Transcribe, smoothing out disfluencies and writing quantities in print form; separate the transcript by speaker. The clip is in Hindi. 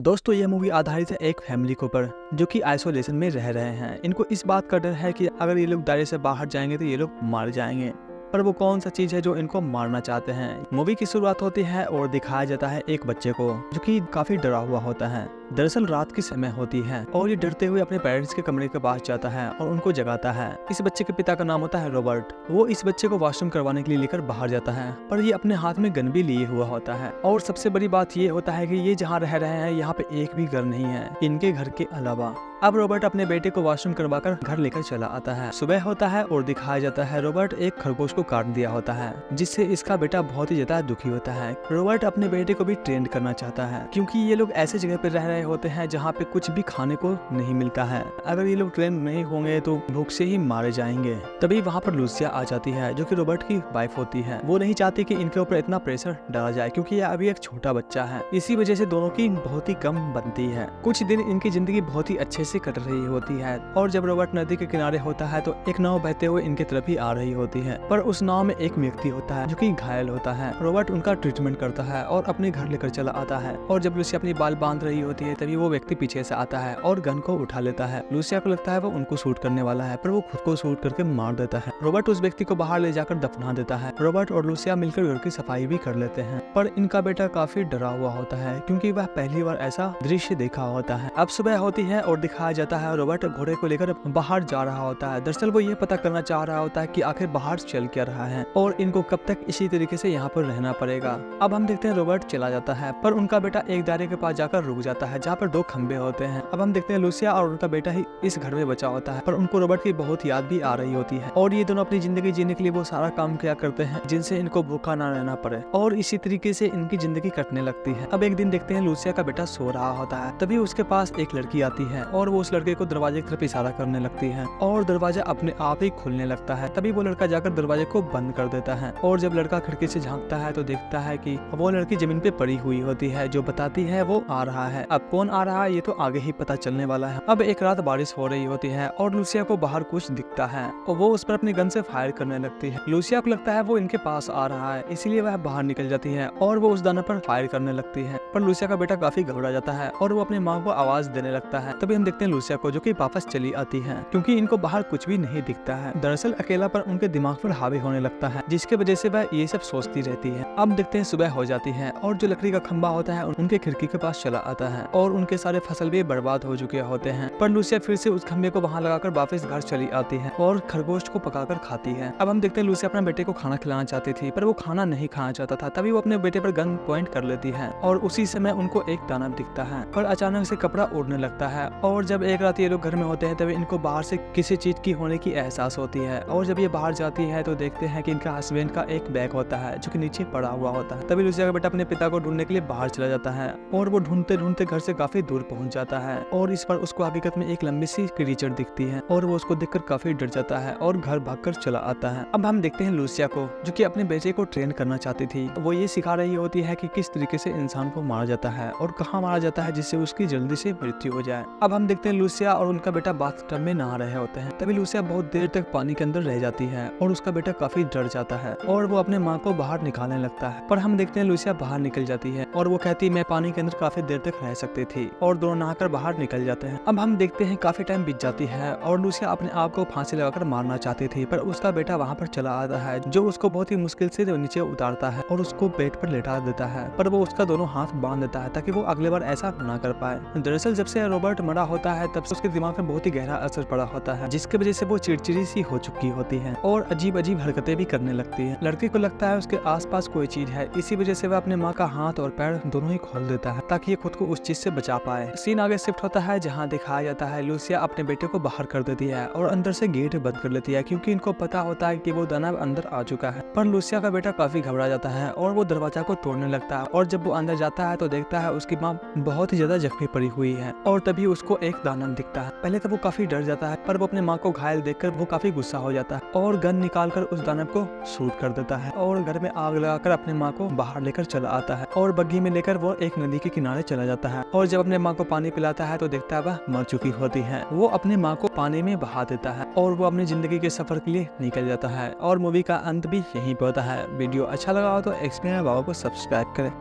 Speaker 1: दोस्तों ये मूवी आधारित है एक फैमिली के ऊपर जो कि आइसोलेशन में रह रहे हैं। इनको इस बात का डर है कि अगर ये लोग दायरे से बाहर जाएंगे तो ये लोग मार जाएंगे। पर वो कौन सा चीज है जो इनको मारना चाहते हैं। मूवी की शुरुआत होती है और दिखाया जाता है एक बच्चे को जो कि काफी डरा हुआ होता है। दरअसल रात की समय होती है और ये डरते हुए अपने पेरेंट्स के कमरे के पास जाता है और उनको जगाता है। इस बच्चे के पिता का नाम होता है रॉबर्ट। वो इस बच्चे को वॉशरूम करवाने के लिए लेकर बाहर जाता है, पर ये अपने हाथ में गन भी लिए हुआ होता है। और सबसे बड़ी बात ये होता है कि ये जहाँ रह रहे हैं यहाँ पे एक भी घर नहीं है इनके घर के अलावा। अब रॉबर्ट अपने बेटे को वॉशरूम करवाकर घर लेकर चला आता है। सुबह होता है और दिखाया जाता है रॉबर्ट एक खरगोश को काट दिया होता है, जिससे इसका बेटा बहुत ही ज्यादा दुखी होता है। रॉबर्ट अपने बेटे को भी ट्रेन करना चाहता है क्योंकि ये लोग ऐसे जगह पे रह रहे होते हैं जहाँ पे कुछ भी खाने को नहीं मिलता है। अगर ये लोग ट्रेन नहीं होंगे तो भूख से ही मारे जाएंगे। तभी वहाँ पर लूसिया आ जाती है जो कि रॉबर्ट की वाइफ होती है। वो नहीं चाहती कि इनके ऊपर इतना प्रेशर डाला जाए क्योंकि ये अभी एक छोटा बच्चा है। इसी वजह से दोनों की बहुत ही कम बनती है। कुछ दिन इनकी जिंदगी बहुत ही अच्छे से कट रही होती है और जब रॉबर्ट नदी के किनारे होता है तो एक नाव बहते हुए इनके तरफ ही आ रही होती है। पर उस नाव में एक व्यक्ति होता है जो कि घायल होता है। रॉबर्ट उनका ट्रीटमेंट करता है और अपने घर लेकर चला आता है। और जब लूसिया अपनी बाल बांध रही होती है तभी वो व्यक्ति पीछे से आता है और गन को उठा लेता है। लूसिया को लगता है वो उनको शूट करने वाला है, पर वो खुद को शूट करके मार देता है। रॉबर्ट उस व्यक्ति को बाहर ले जाकर दफना देता है। रॉबर्ट और लूसिया मिलकर घर की सफाई भी कर लेते हैं, पर इनका बेटा काफी डरा हुआ होता है क्योंकि वह पहली बार ऐसा दृश्य देखा होता है। अब सुबह होती है और दिखाया जाता है रॉबर्ट घोड़े को लेकर बाहर जा रहा होता है। दरअसल वो ये पता करना चाह रहा होता है कि आखिर बाहर चल क्या रहा है और इनको कब तक इसी तरीके से यहाँ पर रहना पड़ेगा। अब हम देखते हैं रॉबर्ट चला जाता है, पर उनका बेटा एक दायरे के पास जाकर रुक जाता है जहाँ पर दो खंबे होते हैं। अब हम देखते हैं लूसिया और उनका बेटा ही इस घर में बचा होता है, पर उनको रॉबर्ट की बहुत याद भी आ रही होती है और ये दोनों अपनी जिंदगी जीने के लिए वो सारा काम किया करते हैं जिनसे इनको भूखा ना रहना पड़े और इसी तरीके से इनकी जिंदगी कटने लगती है। अब एक दिन देखते हैं लूसिया का बेटा सो रहा होता है, तभी उसके पास एक लड़की आती है और वो उस लड़के को दरवाजे की तरफ इशारा करने लगती है और दरवाजा अपने आप ही खुलने लगता है। तभी वो लड़का जाकर दरवाजे को बंद कर देता है और जब लड़का खिड़की से झांकता है तो देखता है कि वो लड़की जमीन पे पड़ी हुई होती है जो बताती है वो आ रहा है। अब कौन आ रहा है ये तो आगे ही पता चलने वाला है। अब एक रात बारिश हो रही होती है और लूसिया को बाहर कुछ दिखता है और वो उस पर अपनी गन से फायर करने लगती है। लूसिया को लगता है वो इनके पास आ रहा है, इसीलिए वह बाहर निकल जाती है और वो उस दाना पर फायर करने लगती है। पर लूसिया का बेटा काफी घबरा जाता है और वो अपनी माँ को आवाज देने लगता है। तभी हम देखते हैं लूसिया को जो कि वापस चली आती है क्योंकि इनको बाहर कुछ भी नहीं दिखता है। दरअसल अकेलापन उनके दिमाग पर हावी होने लगता है जिसकी वजह से वह ये सब सोचती रहती है। अब देखते हैं सुबह हो जाती है और जो लकड़ी का खंबा होता है उनके खिड़की के पास चला आता है और उनके सारे फसल भी बर्बाद हो चुके होते हैं। पर लूसिया फिर से उस खंबे को वहां लगाकर वापस घर चली आती है और खरगोश को पकाकर खाती है। अब हम देखते हैं लूसिया अपने बेटे को खाना खिलाना चाहती थी पर वो खाना नहीं खाना चाहता था। तभी वो अपने बेटे पर गन पॉइंट कर लेती है और उसी समय उनको एक दानव दिखता है, पर अचानक से कपड़ा उड़ने लगता है। और जब एक रात ये लोग घर में होते हैं तभी इनको बाहर से किसी चीज की होने की एहसास होती है और जब ये बाहर जाती है तो देखते हैं कि इनका हस्बैंड का एक बैग होता है जो कि नीचे पड़ा हुआ होता है। तभी लूसिया का बेटा अपने पिता को ढूंढने के लिए बाहर चला जाता है और वो ढूंढते ढूंढते घर से काफी दूर पहुंच जाता है और इस पर उसको हकीकत में एक लंबी सी क्रीचर दिखती है और वो उसको देखकर काफी डर जाता है और घर भागकर चला आता है। अब हम देखते हैं लूसिया को जो कि अपने बेटे को ट्रेन करना चाहती थी। वो ये सिखा रही होती है कि किस तरीके से इंसान को मारा जाता है और कहाँ मारा जाता है जिससे उसकी जल्दी से मृत्यु हो जाए। अब हम देखते हैं लूसिया और उनका बेटा बाथटब में नहा रहे होते हैं। तभी लूसिया बहुत देर तक पानी के अंदर रह जाती है और उसका बेटा काफी डर जाता है और वो अपने माँ को बाहर निकालने लगता है। पर हम देखते हैं लूसिया बाहर निकल जाती है और वो कहती है मैं पानी के अंदर काफी देर तक रह सकती थी और दोनों नहाकर बाहर निकल जाते हैं। अब हम देखते हैं काफी टाइम बीत जाती है और लूसिया अपने आप को फांसी लगाकर मारना चाहती थी, पर उसका बेटा वहाँ पर चला आता है जो उसको बहुत ही मुश्किल से नीचे उतारता है और उसको पेट पर लेटा देता है, पर वो उसका दोनों हाथ बांध देता है ताकि वो अगले बार ऐसा ना कर पाए। दरअसल जब से रॉबर्ट मरा होता है तब से उसके दिमाग में बहुत ही गहरा असर पड़ा होता है जिसकी वजह से वो चिड़चिड़ी सी हो चुकी होती है और अजीब अजीब हरकतें भी करने लगती है। लड़के को लगता है उसके आसपास कोई चीज है, इसी वजह से वह अपने माँ का हाथ और पैर दोनों ही खोल देता है ताकि ये खुद को उस चीज से बचा पाए। सीन आगे शिफ्ट होता है जहाँ दिखाया जाता है लूसिया अपने बेटे को बाहर कर देती है और अंदर से गेट बंद कर लेती है क्योंकि इनको पता होता है कि वो दानव अंदर आ चुका है। पर लूसिया का बेटा काफी घबरा जाता है और वो दरवाजा को तोड़ने लगता है और जब वो अंदर जाता है तो देखता है उसकी माँ बहुत ही ज्यादा जख्मी पड़ी हुई है और तभी उसको एक दानव दिखता है। पहले तो वो काफी डर जाता है पर वो अपने माँ को घायल देखकर वो काफी गुस्सा हो जाता है और गन निकालकर उस दानव को शूट कर देता है और घर में आग लगाकर अपने माँ को बाहर लेकर चला आता है और बग्घी में लेकर वो एक नदी के किनारे चला जाता है और जब अपने माँ को पानी पिलाता है तो देखता है वह मर चुकी होती है। वो अपने माँ को पानी में बहा देता है और वो अपनी जिंदगी के सफर के लिए निकल जाता है और मूवी का अंत भी यहीं पे होता है। वीडियो अच्छा लगा हो तो एक्सप्लेनर बाबा को सब्सक्राइब करें।